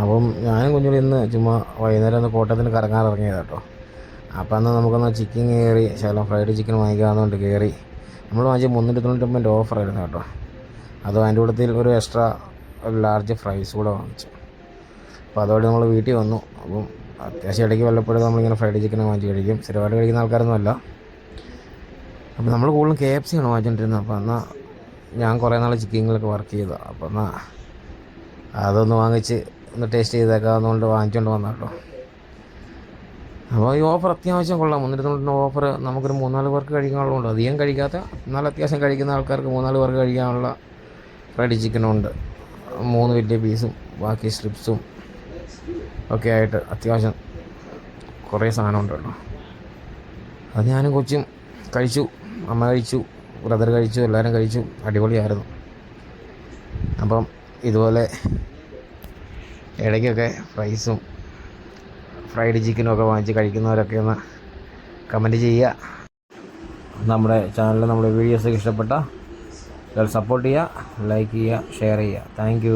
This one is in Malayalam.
അപ്പം ഞാനും കുഞ്ഞും ഇന്ന് ചുമ്മാ വൈകുന്നേരം ഒന്ന് കോട്ടയത്തിന് കറങ്ങാൻ ഇറങ്ങിയത് കേട്ടോ. അപ്പം എന്നാൽ നമുക്കൊന്ന് ചിക്കൻ കയറി ശകലം ഫ്രൈഡ് ചിക്കൻ വാങ്ങിക്കാമെന്നുകൊണ്ട് കയറി. നമ്മൾ വാങ്ങിച്ച് 399 ഓഫറായിരുന്നു കേട്ടോ. അത് അതിൻ്റെ കൂട്ടത്തിൽ ഒരു എക്സ്ട്രാ ഒരു ലാർജ് ഫ്രൈസ് കൂടെ വാങ്ങിച്ചു. അപ്പോൾ അതോടെ നമ്മൾ വീട്ടിൽ വന്നു. അപ്പം അത്യാവശ്യം ഇടയ്ക്ക് വല്ലപ്പോഴും നമ്മളിങ്ങനെ ഫ്രൈഡ് ചിക്കൻ വാങ്ങിച്ച് കഴിക്കും. സ്ഥിരമായിട്ട് കഴിക്കുന്ന ആൾക്കാരൊന്നും അല്ല. അപ്പോൾ നമ്മൾ കൂടുതലും KFC ആണ് വാങ്ങിച്ചുകൊണ്ടിരുന്നത്. അപ്പോൾ എന്നാൽ ഞാൻ കുറേ നാൾ ചിക്കനിലൊക്കെ വർക്ക് ചെയ്തതാണ്. അപ്പോൾ എന്നാൽ അതൊന്ന് വാങ്ങിച്ച് ഒന്ന് ടേസ്റ്റ് ചെയ്തേക്കാവുന്നതുകൊണ്ട് വാങ്ങിച്ചുകൊണ്ട് വന്ന കേട്ടോ. അപ്പോൾ ഈ ഓഫർ അത്യാവശ്യം കൊള്ളാം. 399 ഓഫർ നമുക്കൊരു 3-4 പേർക്ക് കഴിക്കാനുള്ളതുണ്ട്. അധികം കഴിക്കാത്ത എന്നാൽ അത്യാവശ്യം കഴിക്കുന്ന ആൾക്കാർക്ക് 3-4 പേർക്ക് കഴിക്കാനുള്ള ഫ്രൈഡ് ചിക്കനുണ്ട്. 3 വലിയ പീസും ബാക്കി സ്ട്രിപ്സും ഒക്കെ ആയിട്ട് അത്യാവശ്യം കുറേ സാധനമുണ്ട് കേട്ടോ. അത് ഞാനും കൊച്ചും കഴിച്ചു, അമ്മ കഴിച്ചു, ബ്രദർ കഴിച്ചു, എല്ലാവരും കഴിച്ചു. അടിപൊളിയായിരുന്നു. അപ്പം ഇതുപോലെ ഇടയ്ക്കൊക്കെ ഫ്രൈസും ഫ്രൈഡ് ചിക്കനും ഒക്കെ വാങ്ങിച്ച് കഴിക്കുന്നവരൊക്കെ ഒന്ന് കമൻറ്റ് ചെയ്യുക. നമ്മുടെ ചാനലിൽ നമ്മുടെ വീഡിയോസൊക്കെ ഇഷ്ടപ്പെട്ട സപ്പോർട്ട് ചെയ്യുക, ലൈക്ക് ചെയ്യുക, ഷെയർ ചെയ്യുക. താങ്ക്